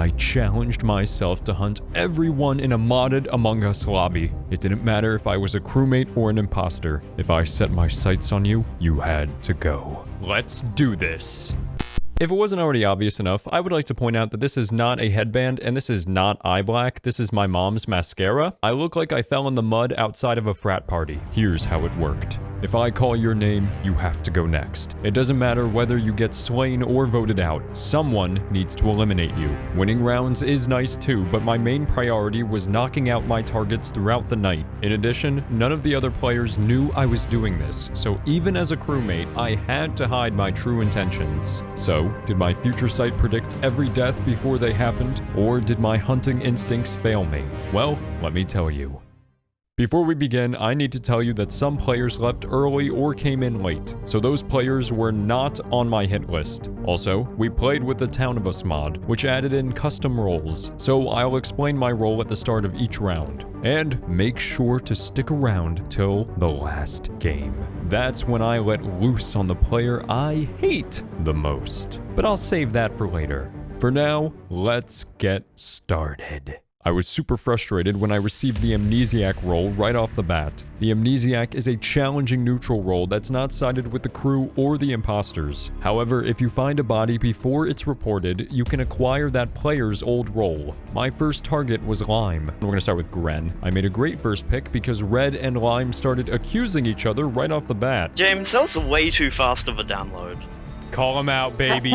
I challenged myself to hunt everyone in a modded Among Us lobby. It didn't matter if I was a crewmate or an imposter. If I set my sights on you, you had to go. Let's do this. If it wasn't already obvious enough, I would like to point out that this is not a headband and this is not eye black. This is my mom's mascara. I look like I fell in the mud outside of a frat party. Here's how it worked. If I call your name, you have to go next. It doesn't matter whether you get slain or voted out. Someone needs to eliminate you. Winning rounds is nice too, but my main priority was knocking out my targets throughout the night. In addition, none of the other players knew I was doing this, so even as a crewmate, I had to hide my true intentions. So, did my future sight predict every death before they happened, or did my hunting instincts fail me? Well, let me tell you. Before we begin, I need to tell you that some players left early or came in late, so those players were not on my hit list. Also, we played with the Town of Us mod, which added in custom roles, so I'll explain my role at the start of each round. And make sure to stick around till the last game. That's when I let loose on the player I hate the most. But I'll save that for later. For now, let's get started. I was super frustrated when I received the Amnesiac role right off the bat. The Amnesiac is a challenging neutral role that's not sided with the crew or the imposters. However, if you find a body before it's reported, you can acquire that player's old role. My first target was Lime. We're gonna start with Gren. I made a great first pick because Red and Lime started accusing each other right off the bat. James, that's way too fast of a download. Call him out, baby.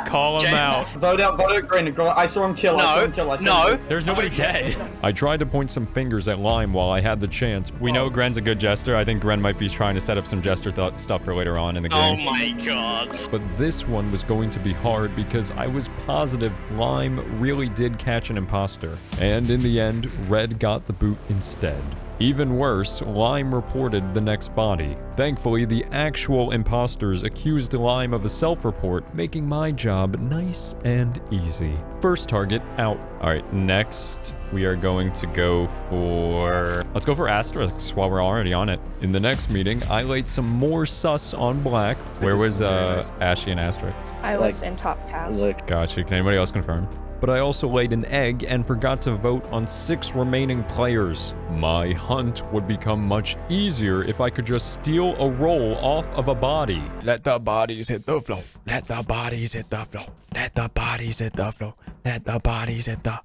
Call him out. Vote out Gren. I saw him kill. No. There's nobody dead. I tried to point some fingers at Lime while I had the chance. We know Gren's a good jester. I think Gren might be trying to set up some jester stuff for later on in the game. Oh my god. But this one was going to be hard because I was positive Lime really did catch an imposter. And in the end, Red got the boot instead. Even worse, Lime reported the next body. Thankfully, the actual imposters accused Lime of a self-report, making my job nice and easy. First target out. Alright, next we are going to go for... Let's go for Asterix while we're already on it. In the next meeting, I laid some more sus on Black. Where was Ashy and Asterix? I was in top cast. Gotcha. Can anybody else confirm? But I also laid an egg and forgot to vote on 6 remaining players. My hunt would become much easier if I could just steal a roll off of a body. Let the bodies hit the floor. Let the bodies hit the floor. Let the bodies hit the floor. Let the bodies hit the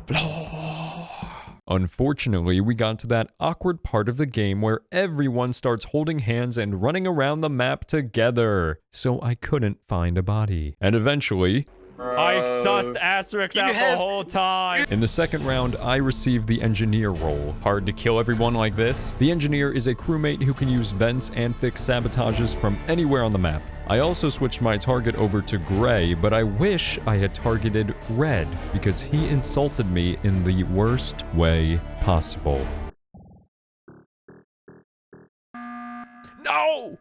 floor. Unfortunately, we got to that awkward part of the game where everyone starts holding hands and running around the map together. So I couldn't find a body. And eventually... I sussed Asterix out the whole time. In the second round, I received the engineer role. Hard to kill everyone like this. The engineer is a crewmate who can use vents and fix sabotages from anywhere on the map. I also switched my target over to Gray, but I wish I had targeted Red because he insulted me in the worst way possible. No!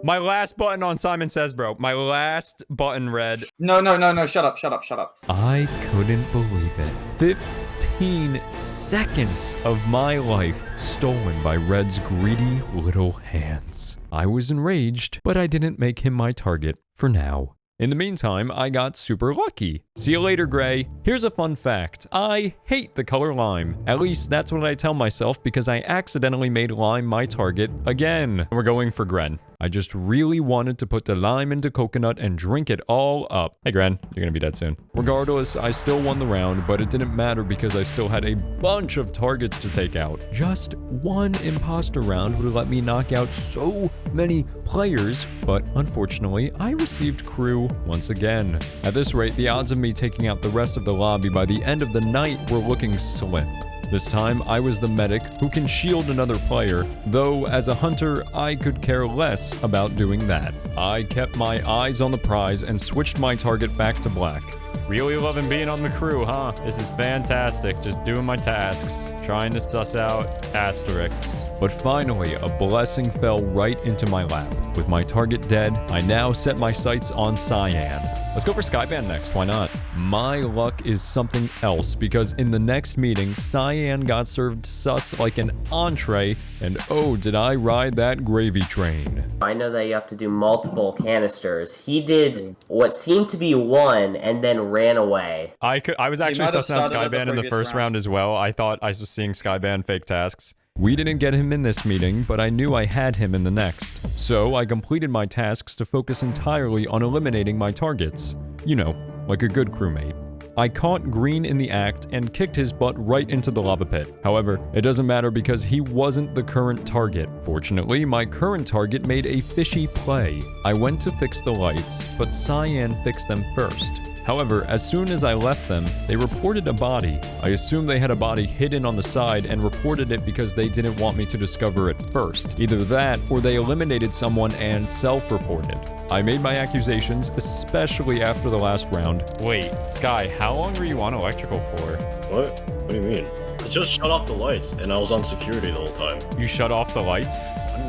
My last button on Simon Says Bro. My last button, Red. No. Shut up. I couldn't believe it. 15 seconds of my life stolen by Red's greedy little hands. I was enraged, but I didn't make him my target for now. In the meantime, I got super lucky. See you later, Gray. Here's a fun fact. I hate the color lime. At least that's what I tell myself because I accidentally made lime my target again. We're going for Gren. I just really wanted to put the lime into coconut and drink it all up. Hey, Gren, you're gonna be dead soon. Regardless, I still won the round, but it didn't matter because I still had a bunch of targets to take out. Just one imposter round would let me knock out so many players, but unfortunately, I received crew once again. At this rate, the odds of me taking out the rest of the lobby by the end of the night were looking slim. This time, I was the medic who can shield another player, though as a hunter, I could care less about doing that. I kept my eyes on the prize and switched my target back to Black. Really loving being on the crew, huh? This is fantastic. Just doing my tasks, trying to suss out Asterix. But finally, a blessing fell right into my lap. With my target dead, I now set my sights on Cyan. Let's go for Skyband next, why not? My luck is something else because in the next meeting, Cyan got served sus like an entree, and oh, did I ride that gravy train. I know that you have to do multiple canisters. He did what seemed to be one and then ran away. I was actually might have sussing out started at the Skyban in the previous first round. round as well. I thought I was seeing Skyban fake tasks. We didn't get him in this meeting, but I knew I had him in the next. So I completed my tasks to focus entirely on eliminating my targets. You know, like a good crewmate. I caught Green in the act and kicked his butt right into the lava pit. However, it doesn't matter because he wasn't the current target. Fortunately, my current target made a fishy play. I went to fix the lights, but Cyan fixed them first. However, as soon as I left them, they reported a body. I assumed they had a body hidden on the side and reported it because they didn't want me to discover it first. Either that, or they eliminated someone and self-reported. I made my accusations, especially after the last round. Wait, Sky, how long were you on electrical for? What? What do you mean? I just shut off the lights and I was on security the whole time. You shut off the lights?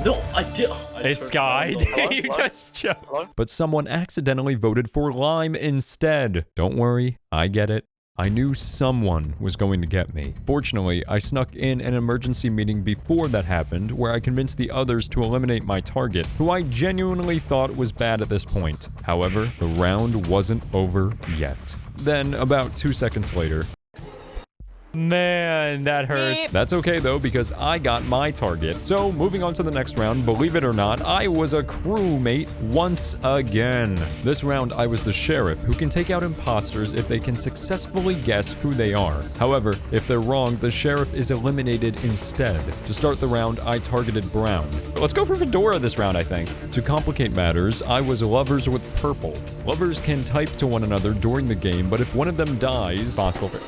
No, I did. It's Sky. You just choked. But someone accidentally voted for Lime instead. Don't worry, I get it. I knew someone was going to get me. Fortunately, I snuck in an emergency meeting before that happened where I convinced the others to eliminate my target, who I genuinely thought was bad at this point. However, the round wasn't over yet. Then, about 2 seconds later, man, that hurts. That's okay though, because I got my target. So moving on to the next round, believe it or not, I was a crewmate once again. This round, I was the sheriff who can take out imposters if they can successfully guess who they are. However, if they're wrong, the sheriff is eliminated instead. To start the round, I targeted Brown. But let's go for Fedora this round, I think. To complicate matters, I was lovers with Purple. Lovers can type to one another during the game, but if one of them dies, possible for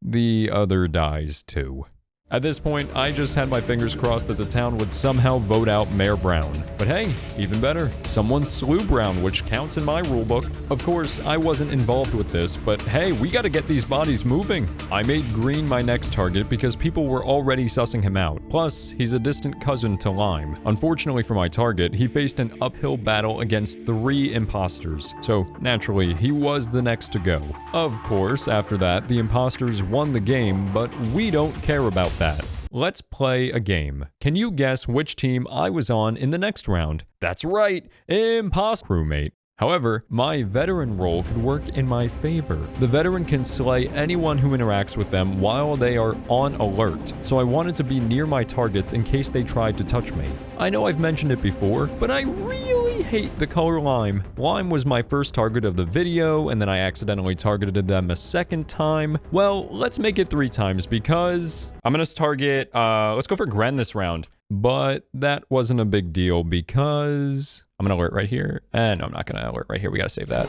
the other dies too. At this point, I just had my fingers crossed that the town would somehow vote out Mayor Brown. But hey, even better, someone slew Brown, which counts in my rulebook. Of course, I wasn't involved with this, but hey, we gotta get these bodies moving. I made Green my next target because people were already sussing him out. Plus, he's a distant cousin to Lime. Unfortunately for my target, he faced an uphill battle against 3 imposters. So, naturally, he was the next to go. Of course, after that, the imposters won the game, but we don't care about that. Let's play a game. Can you guess which team I was on in the next round? That's right, imposter crewmate. However, my veteran role could work in my favor. The veteran can slay anyone who interacts with them while they are on alert, so I wanted to be near my targets in case they tried to touch me. I know I've mentioned it before, but I really hate the color lime. Lime was my first target of the video, and then I accidentally targeted them a second time. Well, let's make it 3 times because I'm gonna target, let's go for Gren this round. But that wasn't a big deal because I'm gonna alert right here. And no, I'm not gonna alert right here. We gotta save that.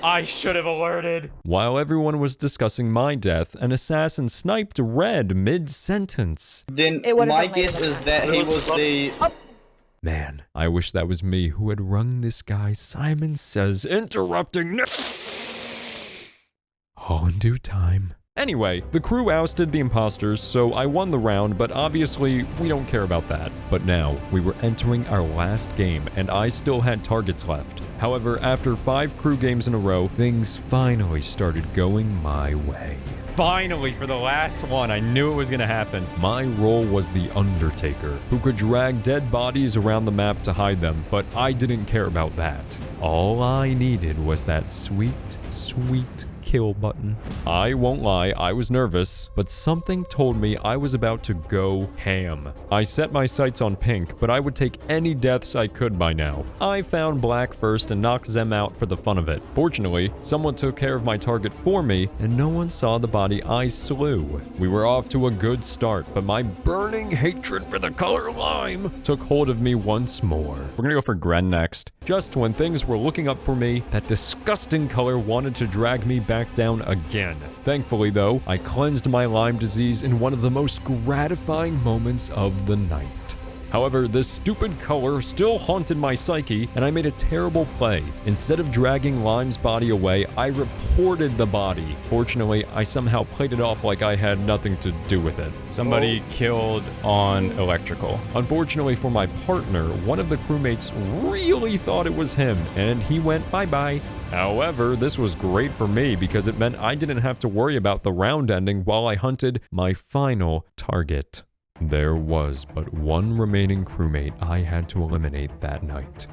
I should have alerted. While everyone was discussing my death, an assassin sniped Red mid-sentence. Then It would've my been guess later. is that he was the... Man, I wish that was me who had rung this guy Simon Says interrupting. All in due time. Anyway, the crew ousted the imposters, so I won the round, but obviously, we don't care about that. But now, we were entering our last game, and I still had targets left. However, after 5 crew games in a row, things finally started going my way. Finally, for the last one, I knew it was gonna happen. My role was the Undertaker, who could drag dead bodies around the map to hide them, but I didn't care about that. All I needed was that sweet, sweet kill button. I won't lie, I was nervous, but something told me I was about to go ham. I set my sights on Pink, but I would take any deaths I could by now. I found Black first and knocked them out for the fun of it. Fortunately, someone took care of my target for me, and no one saw the body I slew. We were off to a good start, but my burning hatred for the color lime took hold of me once more. We're gonna go for Gren next. Just when things were looking up for me, that disgusting color wanted to drag me back down again. Thankfully though, I cleansed my Lyme disease in one of the most gratifying moments of the night. However, this stupid color still haunted my psyche, and I made a terrible play. Instead of dragging Lime's body away, I reported the body. Fortunately, I somehow played it off like I had nothing to do with it. Somebody killed on electrical. Unfortunately for my partner, one of the crewmates really thought it was him, and he went bye-bye. However, this was great for me because it meant I didn't have to worry about the round ending while I hunted my final target. There was but one remaining crewmate I had to eliminate that night.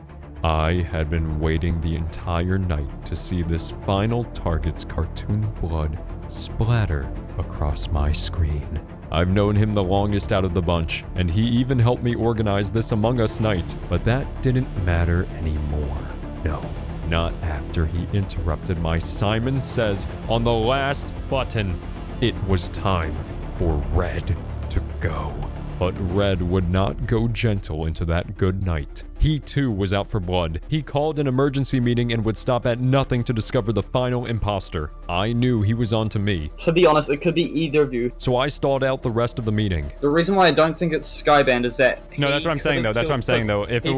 I had been waiting the entire night to see this final target's cartoon blood splatter across my screen. I've known him the longest out of the bunch, and he even helped me organize this Among Us night, but that didn't matter anymore. No, not after he interrupted my Simon Says on the last button. It was time for Red to go. But Red would not go gentle into that good night. He too was out for blood. He called an emergency meeting and would stop at nothing to discover the final imposter. I knew he was on to me. To be honest, it could be either of you. So I stalled out the rest of the meeting. The reason why I don't think it's Skyband is that No, that's what I'm saying though. That's what I'm saying though. If it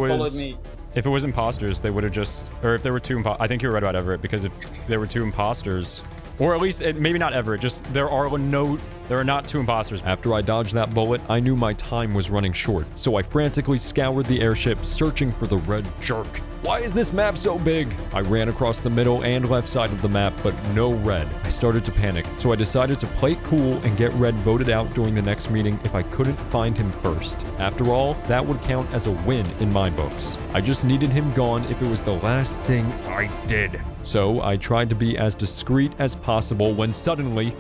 was imposters, they would have just, or if there were two I think you were right about Everett, because if there were two imposters, or at least, maybe not Everett, just there are not two imposters. After I dodged that bullet, I knew my time was running short, so I frantically scoured the airship, searching for the red jerk. Why is this map so big? I ran across the middle and left side of the map, but no Red. I started to panic, so I decided to play it cool and get Red voted out during the next meeting if I couldn't find him first. After all, that would count as a win in my books. I just needed him gone if it was the last thing I did. So I tried to be as discreet as possible when suddenly...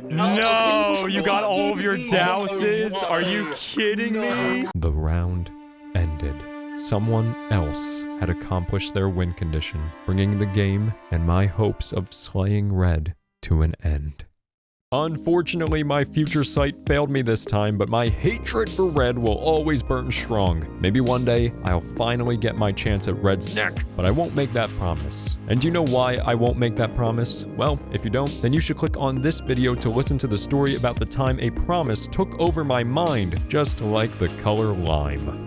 No, you got all of your douses? Are you kidding me? The round ended. Someone else had accomplished their win condition, bringing the game and my hopes of slaying Red to an end. Unfortunately, my future sight failed me this time, but my hatred for Red will always burn strong. Maybe one day, I'll finally get my chance at Red's neck, but I won't make that promise. And do you know why I won't make that promise? Well, if you don't, then you should click on this video to listen to the story about the time a promise took over my mind, just like the color lime.